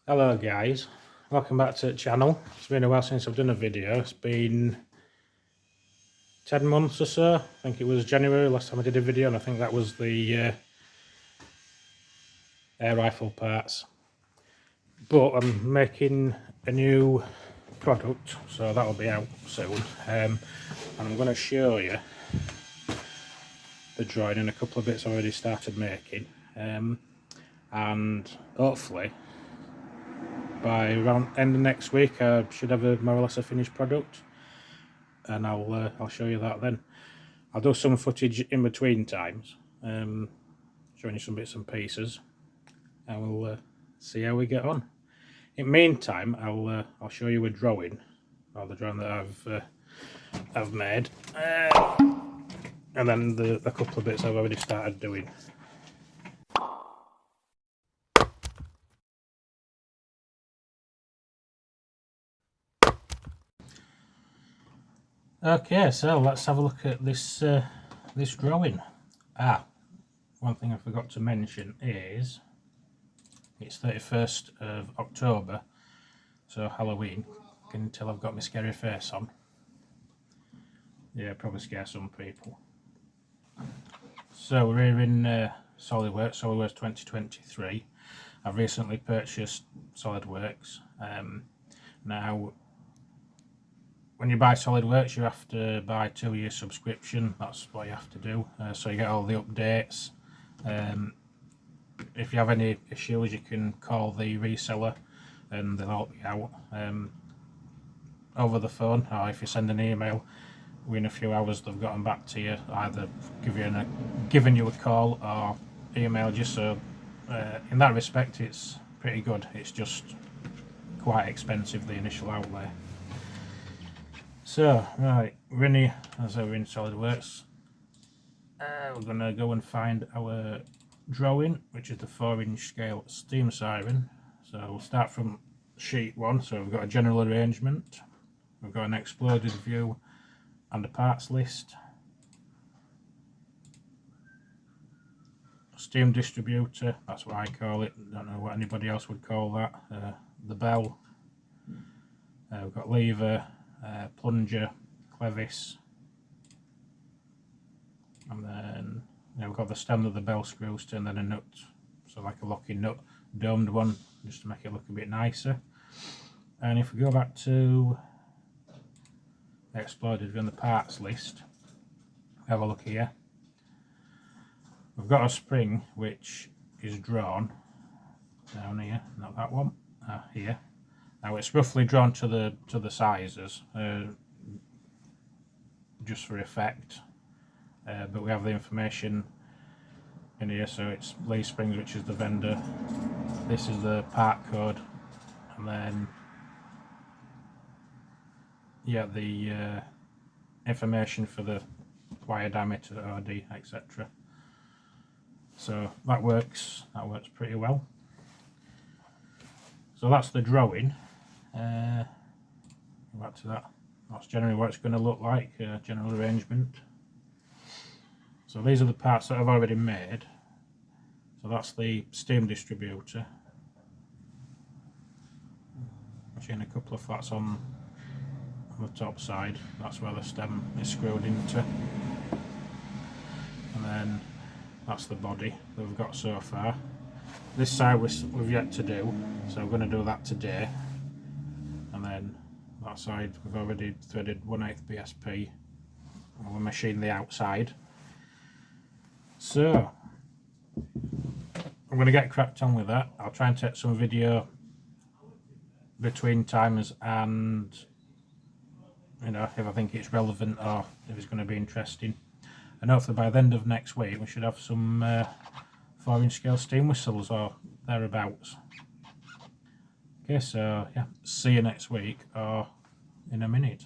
Hello guys, welcome back to the channel. It's been a while since I've done a video. It's been 10 months or so. I think it was January last time I did a video, and I think that was the air rifle parts. But I'm making a new product, so that'll be out soon. And I'm going to show you the drawing and a couple of bits I've already started making. And hopefully by around end of next week I should have more or less a finished product, and I'll show you that then. I'll do some footage in between times, showing you some bits and pieces, and we'll see how we get on. In the meantime, I'll show you a drawing, or the drawing that I've made, and then the couple of bits I've already started doing. Okay, so let's have a look at this this drawing. One thing I forgot to mention is it's 31st of October, so Halloween. Can you tell I've got my scary face on? Yeah, probably scare some people. So we're here in Solidworks 2023. I've recently purchased Solidworks. Now, when you buy Solidworks, you have to buy a 2-year subscription. That's what you have to do, so you get all the updates. If you have any issues, you can call the reseller and they'll help you out over the phone, or if you send an email, within a few hours they've gotten back to you, either giving you a call or emailed you. So in that respect it's pretty good. It's just quite expensive, the initial outlay. So, right, we're in here, as we're in SolidWorks. We're going to go and find our drawing, which is the 4-inch scale steam siren. So we'll start from sheet 1. So we've got a general arrangement, we've got an exploded view and a parts list. Steam distributor, that's what I call it, don't know what anybody else would call that. The bell, we've got lever, plunger, clevis, and then we've got the stem of the bell screws to, and then a nut, so like a locking nut, domed one, just to make it look a bit nicer. And if we go back to the exploded on the parts list, have a look here. We've got a spring which is drawn down here, not that one, here. Now it's roughly drawn to the sizes, just for effect, but we have the information in here. So it's Lee Springs, which is the vendor. This is the part code, and then the information for the wire diameter, OD, etc. So that works pretty well. So that's the drawing. Back to that. That's generally what it's going to look like, general arrangement. So these are the parts that I've already made. So that's the steam distributor. Actually, a couple of flats on the top side. That's where the stem is screwed into. And then that's the body that we've got so far. This side we've yet to do, so we're going to do that today. And then that side we've already threaded 1/8 BSP, and we'll machine the outside. So I'm going to get cracked on with that. I'll try and take some video between times, and if I think it's relevant or if it's going to be interesting. And hopefully by the end of next week we should have some 4-inch scale steam whistles or thereabouts. Okay, so yeah, see you next week or in a minute.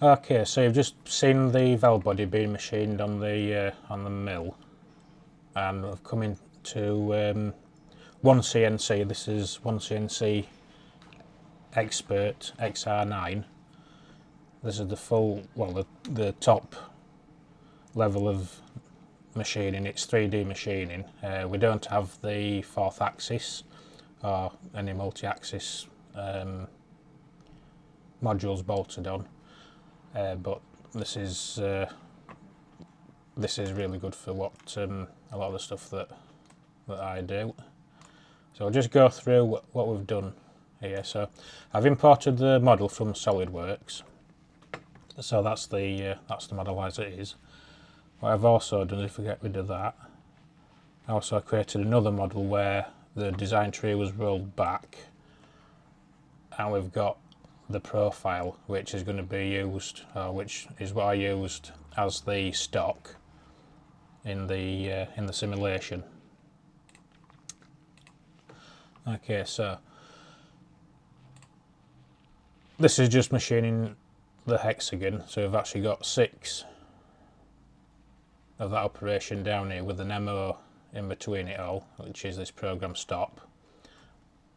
Okay, so you've just seen the valve body being machined on the mill, and I've come into OneCNC. This is OneCNC Expert XR9. This is the full, well, the top level of machining. It's 3D machining. We don't have the 4th axis or any multi-axis modules bolted on, but this is really good for what a lot of the stuff that I do. So I'll just go through what we've done here. So I've imported the model from Solidworks. So that's the model as it is. What I've also done, if we get rid of that, I also created another model where the design tree was rolled back, and we've got the profile, which is going to be used, which is what I used as the stock in the simulation. Okay, so this is just machining the hexagon. So we've actually got 6 of that operation down here with an MO in between it all, which is this program stop.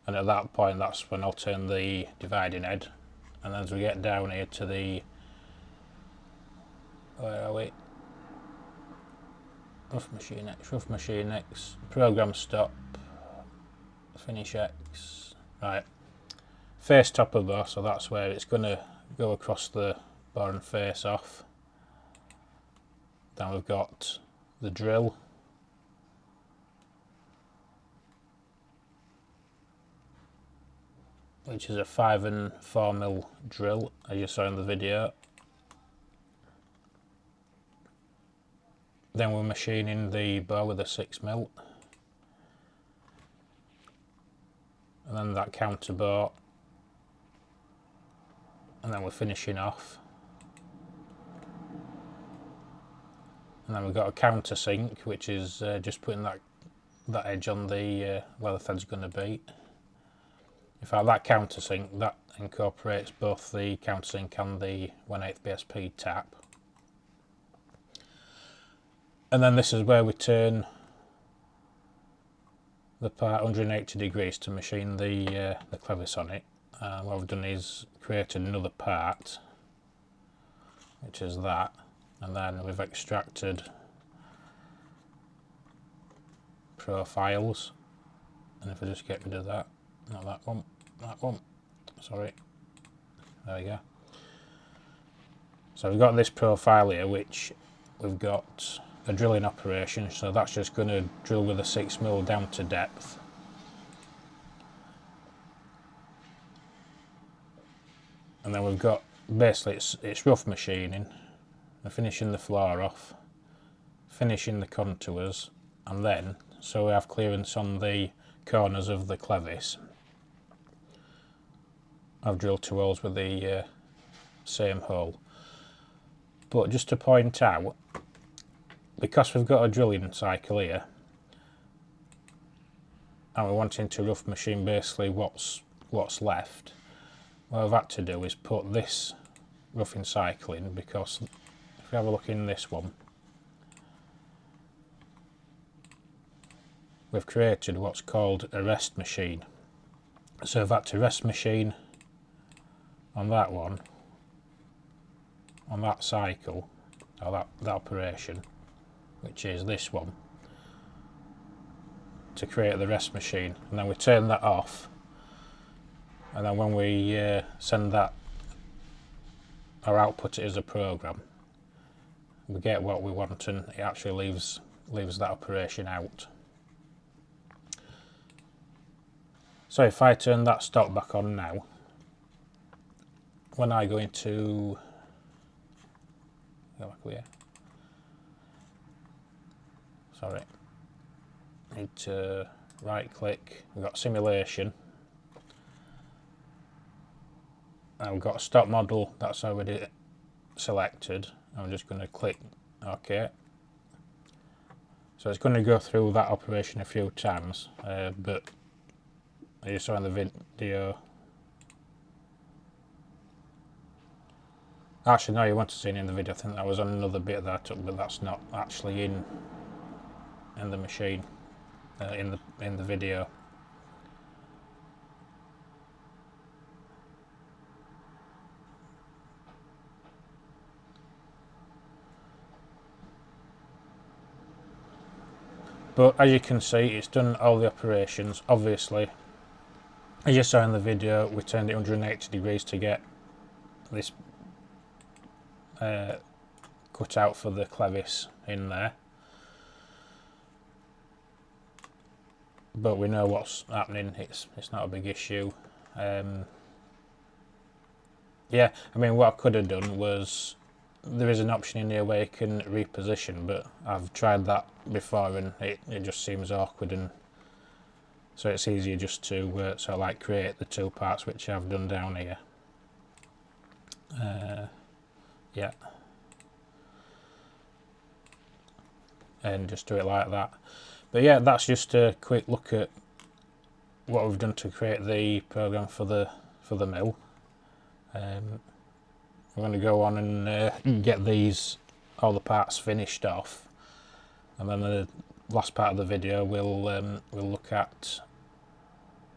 And at that point, that's when I'll turn the dividing head. And as we get down here to the, where are we? Rough machine X, program stop, finish X, right. Face top of bar, so that's where it's going to go across the bar and face off. Then we've got the drill, which is a 5 and 4 mil drill, as you saw in the video. Then we're machining the bar with a 6 mil, and then that counter bar, and then we're finishing off. And then we've got a countersink, which is just putting that edge on the where the thread's going to be. In fact, that countersink, that incorporates both the countersink and the 1/8 BSP tap. And then this is where we turn the part 180 degrees to machine the clevis on it. What we've done is created another part, which is that. And then we've extracted profiles, and if I just get rid of that, not that one, sorry, there we go. So we've got this profile here, which we've got a drilling operation, so that's just going to drill with a 6 mil down to depth. And then we've got, basically it's rough machining. We're finishing the floor off, finishing the contours, and then, so we have clearance on the corners of the clevis, I've drilled 2 holes with the same hole. But just to point out, because we've got a drilling cycle here, and we're wanting to rough machine basically what's left, what I've had to do is put this roughing cycle in, because if we have a look in this one, we've created what's called a rest machine. So I've had to rest machine on that one, on that cycle, or that operation, which is this one, to create the rest machine. And then we turn that off, and then when we send that, or output it as a program, we get what we want, and it actually leaves that operation out. So if I turn that stop back on now, when I go into, go back here, sorry, need to right click, we've got simulation, and we've got a stop model that's already selected. I'm just going to click OK. So it's going to go through that operation a few times, but as you saw in the video, Actually, no, you won't have seen it in the video. I think that was on another bit that I took, but that's not actually in the machine, in the video. But as you can see, it's done all the operations. Obviously, as you saw in the video, we turned it 180 degrees to get this cut out for the clevis in there. But we know what's happening. It's not a big issue. Yeah, I mean, what I could have done was, there is an option in here where you can reposition, but I've tried that before and it just seems awkward, and so it's easier just to sort of like create the two parts, which I've done down here. Yeah, and just do it like that. But yeah, that's just a quick look at what we've done to create the program for the mill. I'm going to go on and get all the parts finished off, and then the last part of the video we'll look at.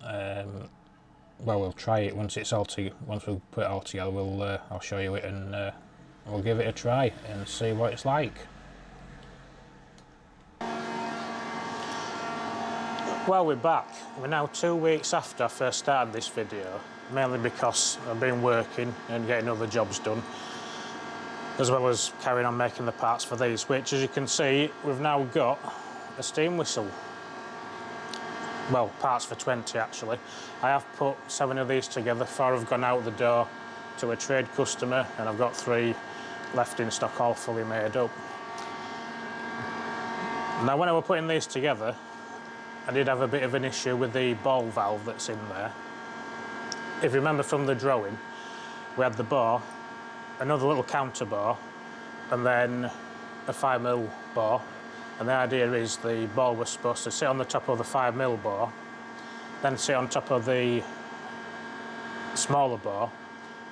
Well, we'll try it once we put it all together. I'll show you it, and we'll give it a try and see what it's like. Well, we're back. We're now 2 weeks after I first started this video, mainly because I've been working and getting other jobs done, as well as carrying on making the parts for these, which, as you can see, we've now got a steam whistle. Well, parts for 20 actually. I have put 7 of these together. 4 have gone out the door to a trade customer, and I've got 3 left in stock, all fully made up. Now, when I was putting these together, I did have a bit of an issue with the ball valve that's in there. If you remember from the drawing, we had the bore, another little counter bore, and then a 5mm bore. And the idea is the ball was supposed to sit on the top of the 5mm bore, then sit on top of the smaller bore,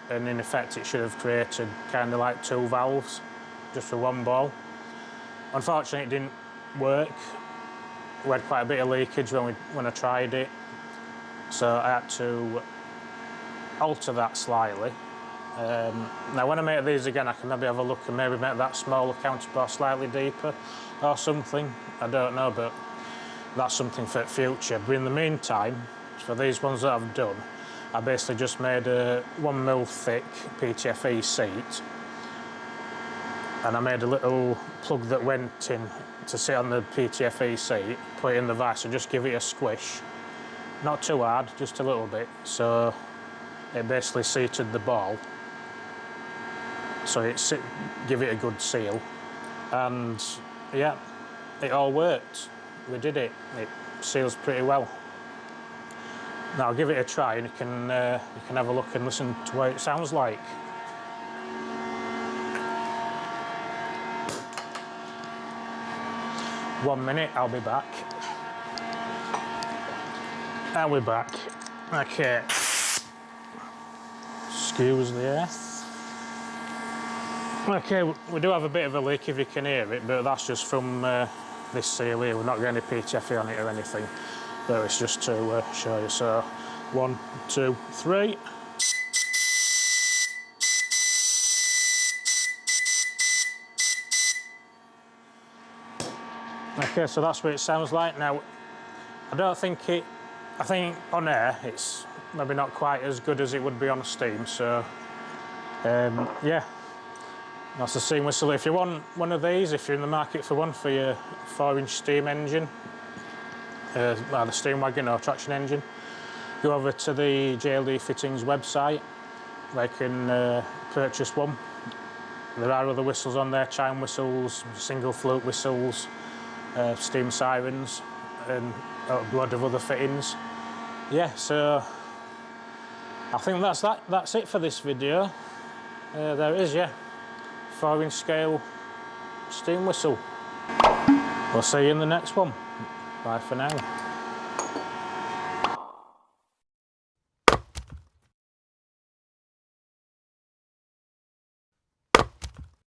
and in effect it should have created kind of like 2 valves, just for 1 ball. Unfortunately, it didn't work. We had quite a bit of leakage when I tried it, so I had to alter that slightly. Now, when I make these again, I can maybe have a look and maybe make that smaller counterbore slightly deeper or something. I don't know, but that's something for the future. But in the meantime, for these ones that I've done, I basically just made a 1mm thick PTFE seat, and I made a little plug that went in to sit on the PTFE seat, put it in the vise and just give it a squish. Not too hard, just a little bit, so it basically seated the ball. So give it a good seal, and yeah, it all worked. We did it. It seals pretty well. Now I'll give it a try, and you can have a look and listen to what it sounds like. One minute, I'll be back. And we're back. Okay. Excuse the air. Okay, we do have a bit of a leak if you can hear it, but that's just from this seal here. We're not getting any PTFE on it or anything, but it's just to show you. So, 1, 2, 3. Okay, so that's what it sounds like. Now, I think on air it's maybe not quite as good as it would be on steam, so yeah, that's the steam whistle. If you want one of these, if you're in the market for one for your 4-inch steam engine, either steam wagon or traction engine, go over to the JLD Fittings website where you can purchase one. There are other whistles on there, chime whistles, single flute whistles, steam sirens, and a lot of other fittings. Yeah, so I think that's it for this video. There it is, yeah, 4-inch scale steam whistle. We'll see you in the next one. Bye for now.